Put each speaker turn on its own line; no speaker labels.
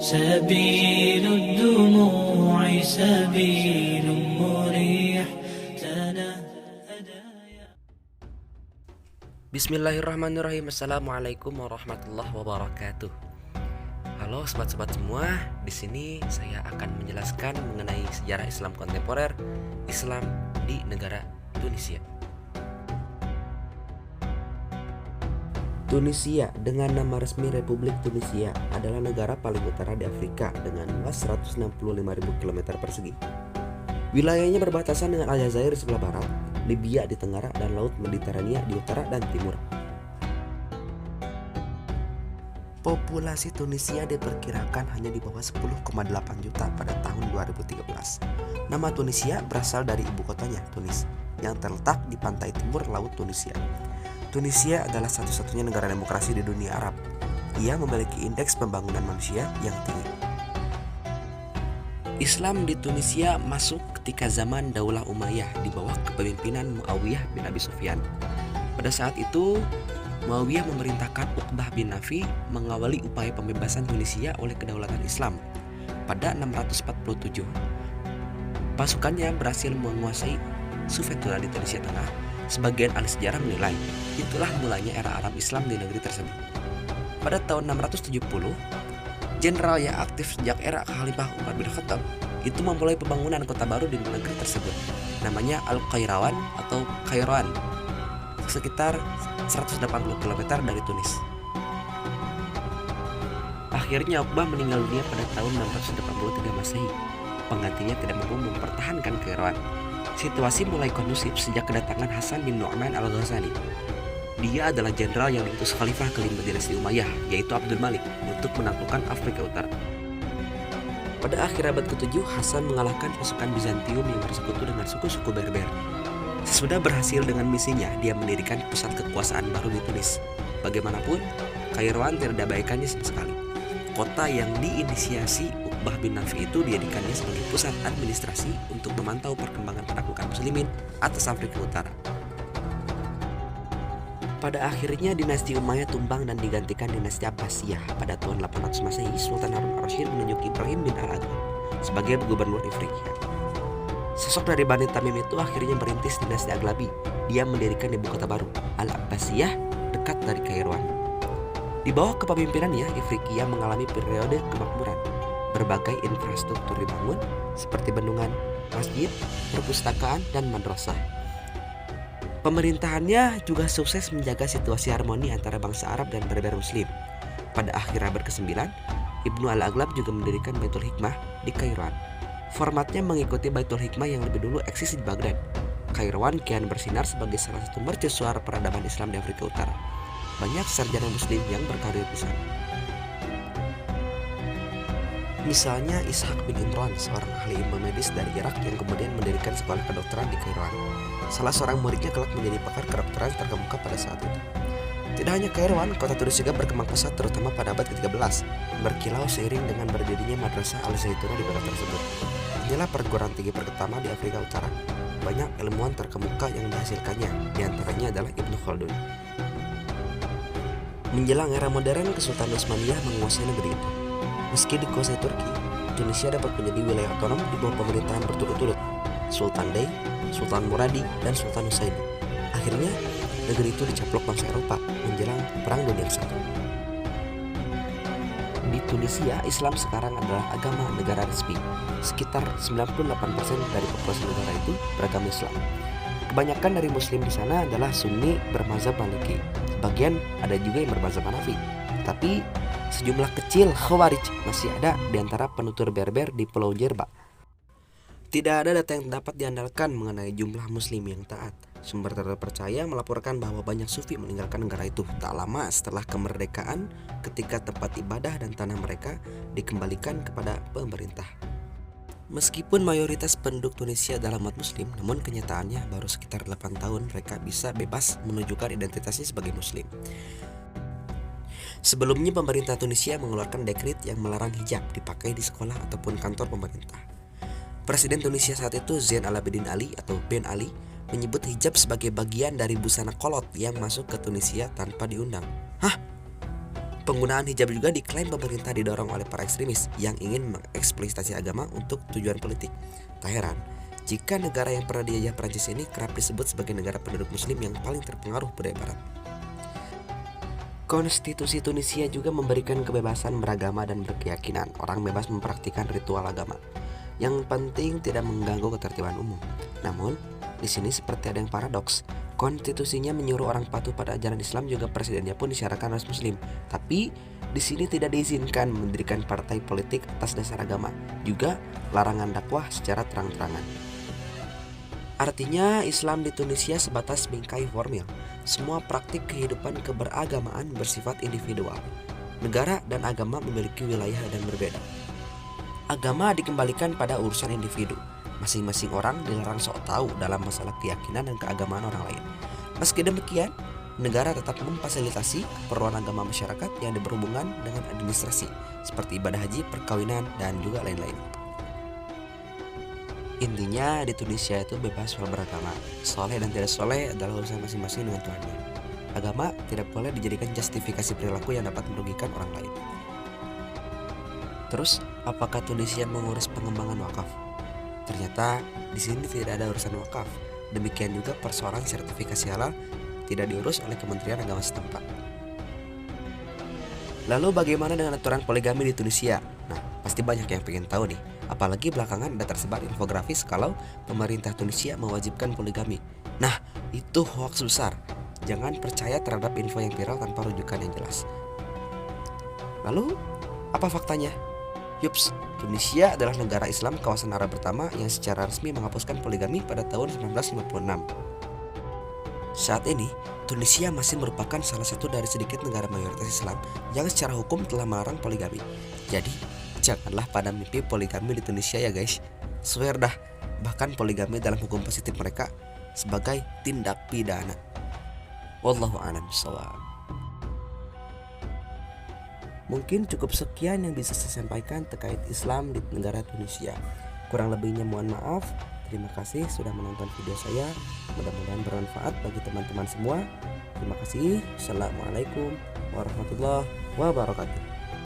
سبيل الدموع سبيل مريح تنهدى.
Bismillahirrahmanirrahim. Assalamualaikum warahmatullahi wabarakatuh. Halo sobat-sobat semua, di sini saya akan menjelaskan mengenai sejarah Islam kontemporer, Islam di negara Tunisia. Tunisia dengan nama resmi Republik Tunisia adalah negara paling utara di Afrika dengan luas 165.000 km persegi. Wilayahnya berbatasan dengan Aljazair di sebelah barat, Libya di tenggara, dan Laut Mediterania di utara dan timur. Populasi Tunisia diperkirakan hanya di bawah 10,8 juta pada tahun 2013. Nama Tunisia berasal dari ibu kotanya, Tunis, yang terletak di pantai timur Laut Tunisia. Tunisia adalah satu-satunya negara demokrasi di dunia Arab. Ia memiliki indeks pembangunan manusia yang tinggi. Islam di Tunisia masuk ketika zaman Daulah Umayyah di bawah kepemimpinan Muawiyah bin Abi Sufyan. Pada saat itu, Muawiyah memerintahkan Uqbah bin Nafi mengawali upaya pembebasan Tunisia oleh kedaulatan Islam. Pada 647, pasukannya berhasil menguasai Sufetula di Tunisia Tengah. Sebagian ahli sejarah menilai itulah mulanya era Arab Islam di negeri tersebut. Pada tahun 670, jenderal yang aktif sejak era Khalifah Umar bin Khattab itu memulai pembangunan kota baru di negeri tersebut, namanya Al-Qairawan atau Kairouan, sekitar 180 km dari Tunis. Akhirnya Uqbah meninggal dunia pada tahun 683 Masehi. Penggantinya tidak mampu mempertahankan Kairouan. Situasi mulai kondusif sejak kedatangan Hasan bin Nu'man al-Ghazali. Dia adalah jenderal yang diutus Khalifah kelima dinasti Umayyah, yaitu Abdul Malik, untuk menaklukkan Afrika Utara. Pada akhir abad ke-7, Hasan mengalahkan pasukan Bizantium yang bersekutu dengan suku-suku Berber. Sesudah berhasil dengan misinya, dia mendirikan pusat kekuasaan baru di Tunis. Bagaimanapun, Kairouan tidak diabaikannya sama sekali. Kota yang diinisiasi Uqbah bin Nafi itu dijadikannya sebagai pusat administrasi untuk memantau perkembangan penaklukan muslimin atas Afrika Utara. Pada akhirnya dinasti Umayyah tumbang dan digantikan dinasti Abbasiyah. Pada tahun 800 Masehi, Sultan Harun al-Rasyid menunjuk Ibrahim bin al-Adham sebagai gubernur Ifriqiya. Sosok dari Bani Tamim itu akhirnya merintis dinasti Aghlabi. Dia mendirikan ibu kota baru, Al-Abbasiyah, dekat dari Kairouan. Di bawah kepemimpinannya, Ifriqiya mengalami periode kemakmuran. Berbagai infrastruktur dibangun seperti bendungan, masjid, perpustakaan, dan madrasah. Pemerintahannya juga sukses menjaga situasi harmoni antara bangsa Arab dan Berber Muslim. Pada akhir abad ke-9, Ibnu al-Aghlab juga mendirikan Baitul Hikmah di Kairouan. Formatnya mengikuti Baitul Hikmah yang lebih dulu eksis di Baghdad. Kairouan kian bersinar sebagai salah satu mercusuar peradaban Islam di Afrika Utara. Banyak sarjana muslim yang berkarir di sana. Misalnya Ishaq bin Imran, seorang ahli ilmu medis dari Irak yang kemudian mendirikan sekolah kedokteran di Kairouan. Salah seorang muridnya kelak menjadi pakar kedokteran terkemuka pada saat itu. Tidak hanya Kairouan, kota Tunis juga berkembang pesat terutama pada abad ke-13, berkilau seiring dengan berdirinya Madrasah Al-Zaituna di kota tersebut. Inilah perguruan tinggi pertama di Afrika Utara. Banyak ilmuwan terkemuka yang dihasilkannya, diantaranya adalah Ibnu Khaldun. Menjelang era modern, Kesultanan Utsmaniyah menguasai negeri itu. Meski dikuasai Turki, Tunisia dapat menjadi wilayah otonom di bawah pemerintahan berturut-turut Sultan Dey, Sultan Muradi, dan Sultan Husaini. Akhirnya, negeri itu dicaplok bangsa Eropa menjelang Perang Dunia I. Di Tunisia, Islam sekarang adalah agama negara resmi. Sekitar 98% dari populasi negara itu beragama Islam. Kebanyakan dari Muslim di sana adalah Sunni bermazhab Maliki. Sebagian ada juga yang bermazhab Hanafi. Tapi sejumlah kecil Khawarij masih ada di antara penutur Berber di Pulau Jerba. Tidak ada data yang dapat diandalkan mengenai jumlah Muslim yang taat. Sumber terpercaya melaporkan bahwa banyak Sufi meninggalkan negara itu tak lama setelah kemerdekaan, ketika tempat ibadah dan tanah mereka dikembalikan kepada pemerintah. Meskipun mayoritas penduduk Tunisia adalah umat Muslim, namun kenyataannya baru sekitar 8 tahun mereka bisa bebas menunjukkan identitasnya sebagai Muslim. Sebelumnya pemerintah Tunisia mengeluarkan dekret yang melarang hijab dipakai di sekolah ataupun kantor pemerintah. Presiden Tunisia saat itu Zain al-Abidin Ali atau Ben Ali menyebut hijab sebagai bagian dari busana kolot yang masuk ke Tunisia tanpa diundang. Hah? Penggunaan hijab juga diklaim pemerintah didorong oleh para ekstremis yang ingin mengeksploitasi agama untuk tujuan politik. Tak heran jika negara yang pernah dijajah Prancis ini kerap disebut sebagai negara penduduk muslim yang paling terpengaruh budaya barat. Konstitusi Tunisia juga memberikan kebebasan beragama dan berkeyakinan. Orang bebas mempraktikkan ritual agama. Yang penting tidak mengganggu ketertiban umum. Namun, di sini seperti ada yang paradoks. Konstitusinya menyuruh orang patuh pada ajaran Islam, juga presidennya pun disyaratkan harus muslim. Tapi di sini tidak diizinkan mendirikan partai politik atas dasar agama. Juga larangan dakwah secara terang-terangan. Artinya Islam di Tunisia sebatas bingkai formil. Semua praktik kehidupan keberagamaan bersifat individual. Negara dan agama memiliki wilayah dan berbeda. Agama dikembalikan pada urusan individu. Masing-masing orang dilarang sok tahu dalam masalah keyakinan dan keagamaan orang lain. Meski demikian, negara tetap memfasilitasi keperluan agama masyarakat yang berhubungan dengan administrasi, seperti ibadah haji, perkawinan, dan juga lain-lain. Intinya di Tunisia itu bebas beragama. Soleh dan tidak soleh adalah urusan masing-masing dengan Tuhannya. Agama tidak boleh dijadikan justifikasi perilaku yang dapat merugikan orang lain. Terus, apakah Tunisia mengurus pengembangan wakaf? Ternyata di sini tidak ada urusan wakaf. Demikian juga persoalan sertifikasi halal tidak diurus oleh Kementerian Agama setempat. Lalu bagaimana dengan aturan poligami di Tunisia? Nah, pasti banyak yang pengen tahu nih. Apalagi belakangan ada tersebar infografis kalau pemerintah Tunisia mewajibkan poligami. Nah, itu hoax besar. Jangan percaya terhadap info yang viral tanpa rujukan yang jelas. Lalu, apa faktanya? Yups, Tunisia adalah negara Islam kawasan Arab pertama yang secara resmi menghapuskan poligami pada tahun 1956. Saat ini, Tunisia masih merupakan salah satu dari sedikit negara mayoritas Islam yang secara hukum telah melarang poligami. Jadi, janganlah pada mimpi poligami di Tunisia ya guys. Swear dah, bahkan poligami dalam hukum positif mereka sebagai tindak pidana. Wallahu a'lam bishawab. Mungkin cukup sekian yang bisa saya sampaikan terkait Islam di negara Tunisia. Kurang lebihnya mohon maaf. Terima kasih sudah menonton video saya. Mudah-mudahan bermanfaat bagi teman-teman semua. Terima kasih. Assalamualaikum warahmatullahi wabarakatuh.